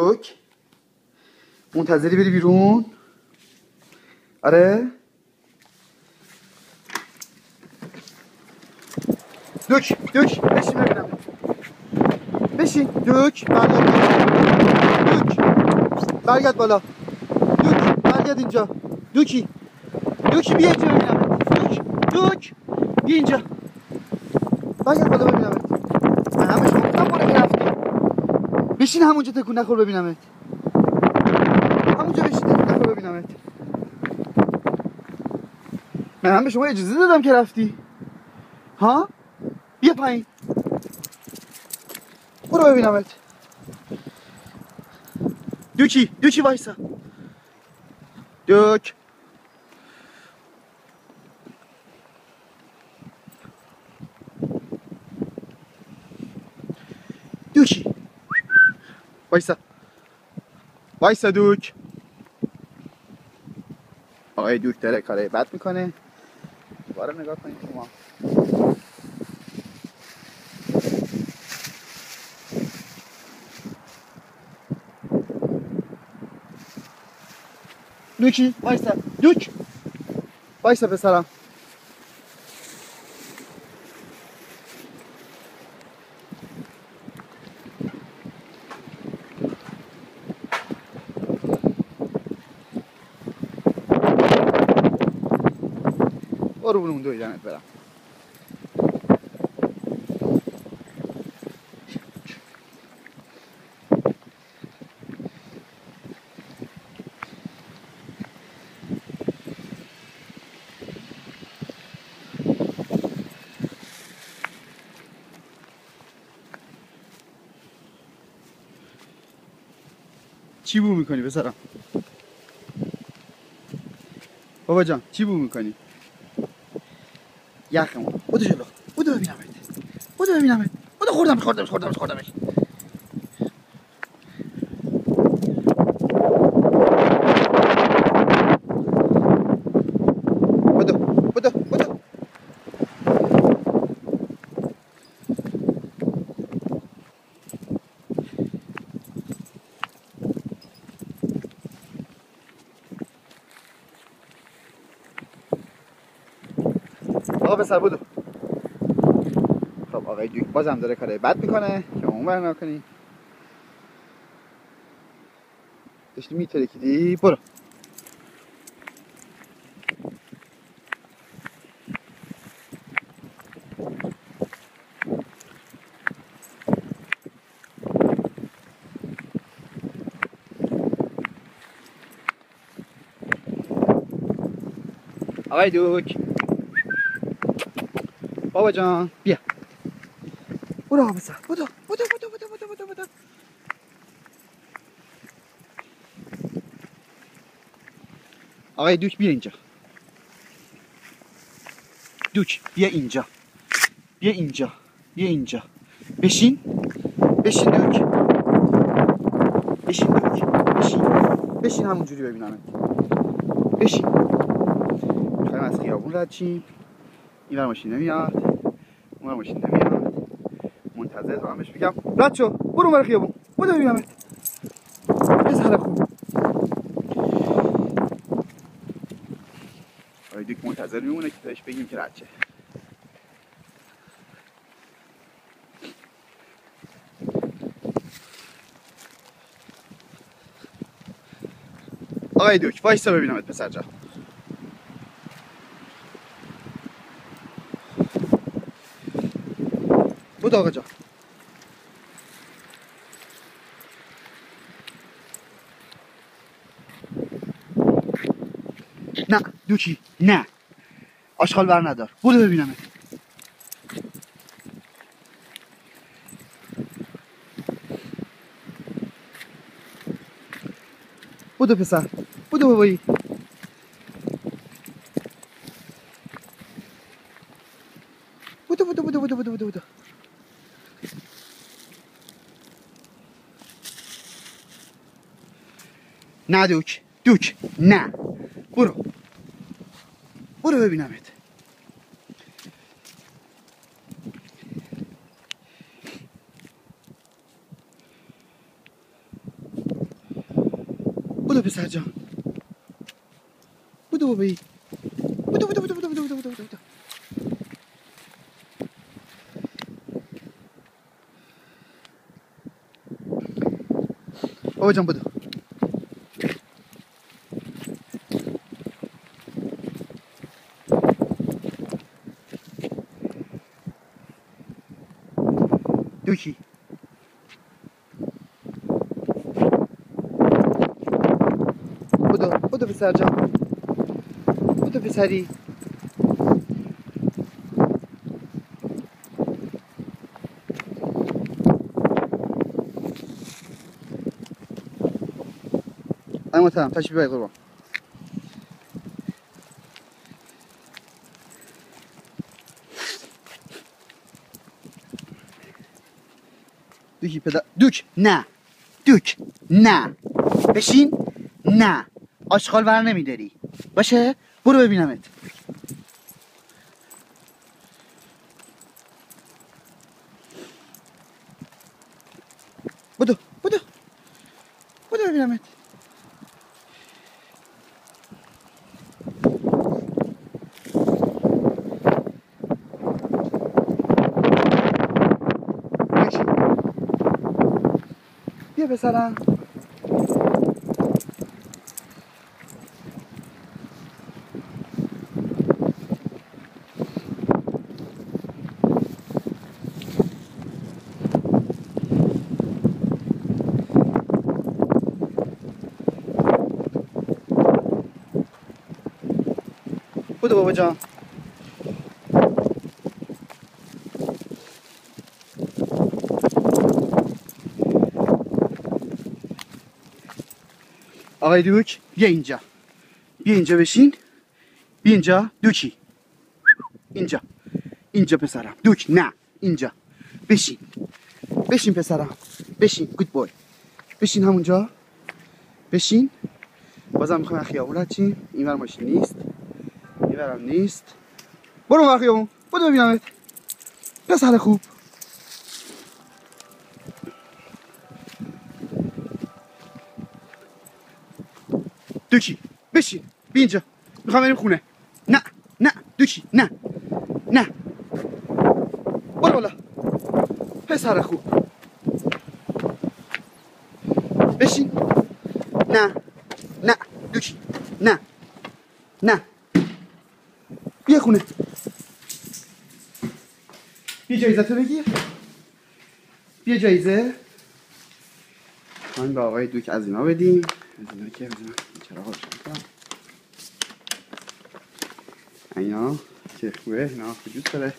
دوک منتظری بری بیرون؟ آره؟ دوک بشین ببینم. بشین دوک برگرد بالا. دوک برگرد اینجا. دوکی بیا اینجا ببینم. دوک بیا اینجا. برگرد بالا ببینم. من همه شما گفتم بالا رفتی. بشین همونجا تکون نخور ببینمت. همونجا بشین تکون نخور ببینمت. من هم به شما اجازه دادم که رفتی. ها؟ بیا پایین. برو ببینمت. دوکی وایسا. دوک وایسا دوک. آقای دوک داره کارای بد میکنه. دوباره نگاه کنید شما. دوکی وایسا. دوک وایسا پسرم. برو اون دویدنت برم. چی بو میکنی پسرم؟ بابا جان چی بو میکنی؟ یخمون بودو جلو. بودو ببینمت. بودو خوردمش. بودو. آقا پسر بودو. خب آقای دوک بازم داره کارای بد میکنه که اون بر نکنی. داشتی میترکیدی. برو. آقای دوک بابا جان بیا. برو آقا پسر. بودو. آقای دوک بیا اینجا. دوک بیا اینجا. بشین دوک. بشین همونجوری ببینم. بشین. میخوایم از خیابون رد شیم. این ماشین نمیاد. اون ماشین نمیاد. منتظر دارم بهش بگم رد شو. برو اون خیابون. بودو ببینمت. پسر خوب. آقای دوک منتظر میمونه که بهش بگیم که رد شه. آقای دوک وایسا ببینمت پسر جان. بود آقا جان. نه دوکی نه. آشغال بر ندار. بودو ببینمت. بودو پسر. بودو بابایی. بودو. نه دوک نه. برو ببینمت. بودو پسر جان بودو بابایی بودو بودو بودو بودو بودو بودو بودو بابا جان بودو دوکی بودو پسر جان بودو پسری ای محترم تشریف بیارید قربان دوکی پدر دوک نه دوک نه بشین نه آشغال ور نمیداری باشه برو ببینمت بودو بودو بودو ببینمت بیا پسرم بودو بابا جان آقای دوک بیا اینجا بیا اینجا بشین بیا اینجا دوکی اینجا اینجا پسرم دوک نه اینجا بشین بشین پسرم بشین گود بوی بشین همونجا بشین بازم میخوایم خیابون رد چیم اینور ماشین نیست اینورم نیست برو اون خیابون برو ببینمت پسر خوب دوکی بشین بیا اینجا میخوام بریم خونه نه نه دوکی نه نه برو بالا پسر خوب بشین نه نه دوکی نه نه بیا خونه بیا جایزه تو بگیر بیا جایزه خواهیم به آقای دوک از اینا بدیم از اینا که چرا ها بشن اینا که خوبه اینا خجوز داره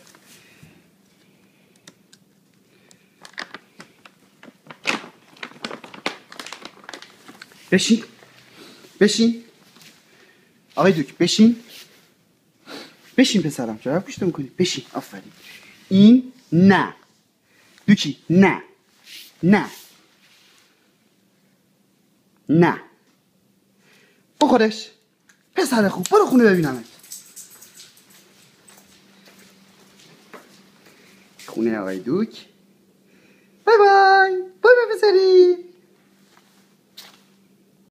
بشین بشین آقای دوک بشین بشین پسرم چرا پشت میکنی بشین آفرین این نه دوکی نه نه نه بخورش پسر خوب برو خونه ببینمت خونه آقای دوک بای بای بای بای پسری